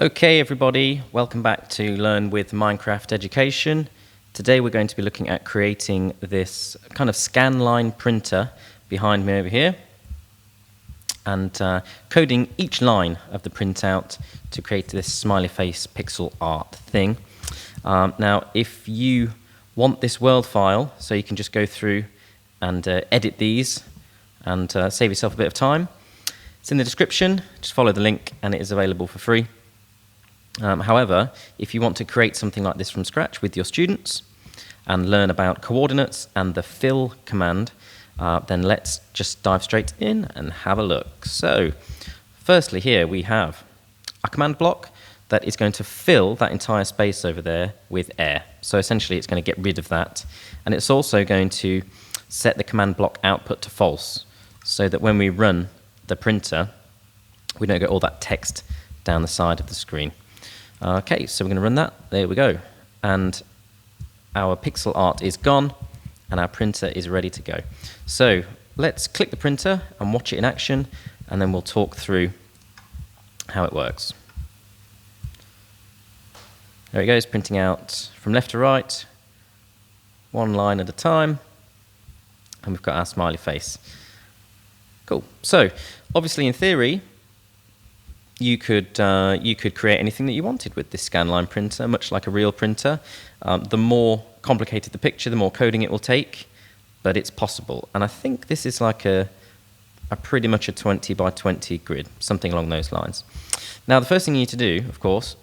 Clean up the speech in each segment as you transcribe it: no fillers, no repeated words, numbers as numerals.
Okay everybody, welcome back to Learn with Minecraft Education. Today we're going to be looking at creating this kind of scanline printer behind me over here and coding each line of the printout to create this smiley face pixel art thing. Now if you want this world file so you can just go through and edit these and save yourself a bit of time, it's in the description. Just follow the link and it is available for free. However, if you want to create something like this from scratch with your students and learn about coordinates and the fill command, then let's just dive straight in and have a look. So, firstly here we have a command block that is going to fill that entire space over there with air. So essentially it's going to get rid of that. And it's also going to set the command block output to false, so that when we run the printer, we don't get all that text down the side of the screen. Okay, so we're going to run that. There we go. And our pixel art is gone, and our printer is ready to go. So let's click the printer and watch it in action, and then we'll talk through how it works. There it goes, printing out from left to right, one line at a time, and we've got our smiley face. Cool. So obviously in theory, you could create anything that you wanted with this scanline printer, much like a real printer. The more complicated the picture, the more coding it will take, but it's possible. And I think this is like a pretty much a 20 by 20 grid, something along those lines. Now the first thing you need to do, of course,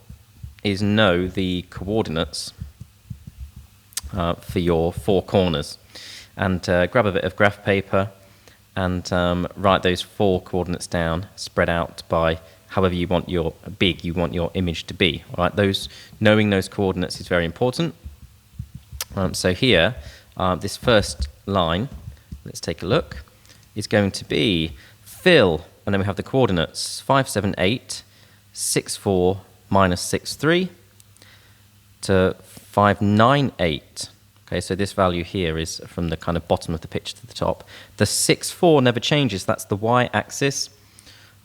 is know the coordinates for your four corners. And grab a bit of graph paper and write those four coordinates down, spread out by however you want your image to be. All right, knowing those coordinates is very important. So here, this first line, let's take a look, is going to be fill, and then we have the coordinates 578, 64 minus 63 to 598. Okay, so this value here is from the kind of bottom of the picture to the top. The 64 never changes, that's the y-axis.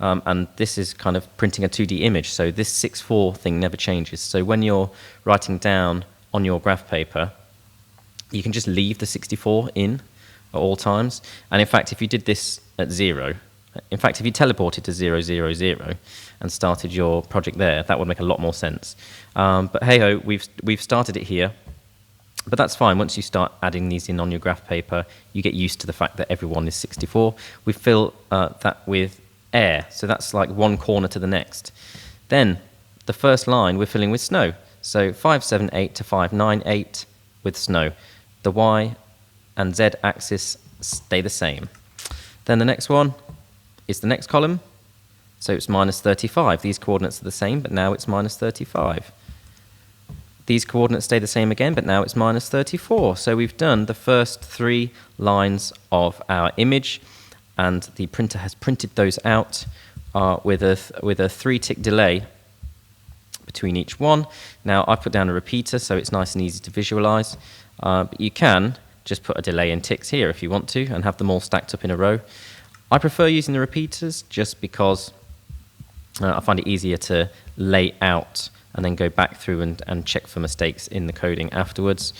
And this is kind of printing a 2D image, so this 64 thing never changes. So when you're writing down on your graph paper, you can just leave the 64 in at all times. And in fact, if you did this at 0, in fact, if you teleported to 0, 0, 0 and started your project there, that would make a lot more sense. But hey-ho, we've started it here. But that's fine. Once you start adding these in on your graph paper, you get used to the fact that everyone is 64. We fill that with air, so that's like one corner to the next. Then the first line we're filling with snow, so 578 to 598 with snow. The y and z axis stay the same. Then the next one is the next column, so it's minus 35. These coordinates are the same, but now it's minus 35. These coordinates stay the same again, but now it's minus 34. So we've done the first three lines of our image, and the printer has printed those out with a 3-tick delay between each one. Now I've put down a repeater so it's nice and easy to visualize, but you can just put a delay in ticks here if you want to and have them all stacked up in a row. I prefer using the repeaters just because I find it easier to lay out and then go back through and check for mistakes in the coding afterwards.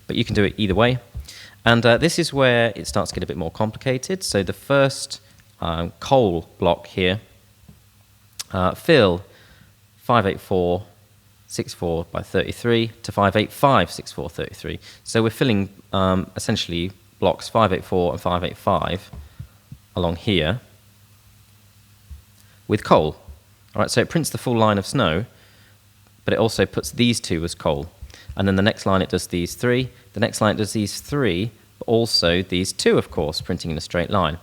But you can do it either way. And this is where it starts to get a bit more complicated. So the first coal block here, fill 584, 64 by 33 to 585, 64, 33. So we're filling essentially blocks 584 and 585 along here with coal. All right, so it prints the full line of snow, but it also puts these two as coal. And then the next line it does these three, the next line it does these three, but also these two, of course, printing in a straight line.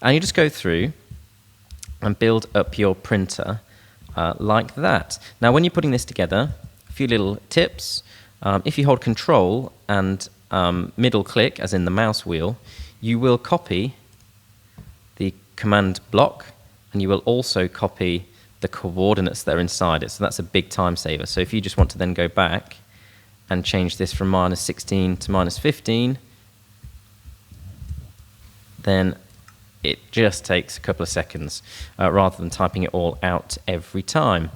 And you just go through and build up your printer like that. Now when you're putting this together, a few little tips. If you hold Control and middle click, as in the mouse wheel, you will copy the command block, and you will also copy the coordinates that are inside it. So that's a big time saver. So if you just want to then go back and change this from -16 to -15, then it just takes a couple of seconds rather than typing it all out every time.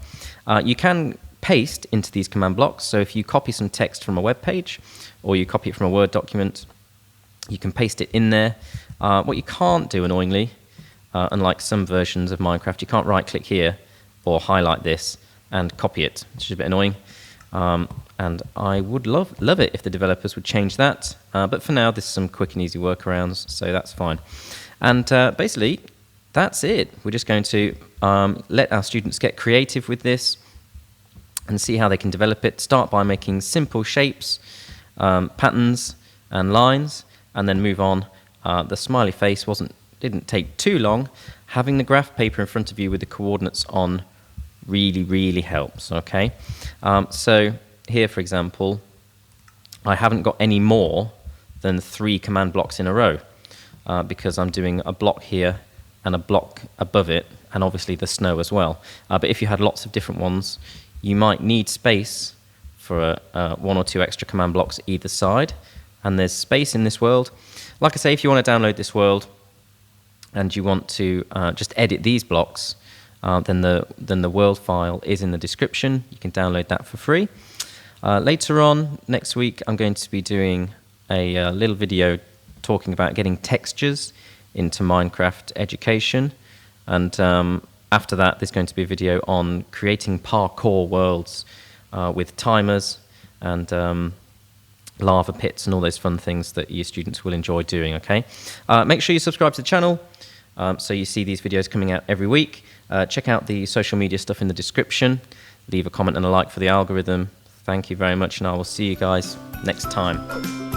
You can paste into these command blocks. So if you copy some text from a web page or you copy it from a Word document, you can paste it in there. What you can't do, annoyingly, unlike some versions of Minecraft, you can't right-click here or highlight this and copy it, which is a bit annoying. And I would love it if the developers would change that. But for now, there's some quick and easy workarounds, so that's fine. And basically, that's it. We're just going to let our students get creative with this and see how they can develop it. Start by making simple shapes, patterns, and lines, and then move on. The smiley face didn't take too long. Having the graph paper in front of you with the coordinates on really helps, okay? So here, for example, I haven't got any more than 3 command blocks in a row because I'm doing a block here and a block above it, and obviously the snow as well. But if you had lots of different ones, you might need space for 1 or 2 extra command blocks either side, and there's space in this world. Like I say, if you want to download this world and you want to just edit these blocks, then the world file is in the description. You can download that for free. Later on, next week, I'm going to be doing a little video talking about getting textures into Minecraft Education. And after that, there's going to be a video on creating parkour worlds with timers and lava pits and all those fun things that your students will enjoy doing, okay? Make sure you subscribe to the channel so you see these videos coming out every week. Check out the social media stuff in the description. Leave a comment and a like for the algorithm. Thank you very much, and I will see you guys next time.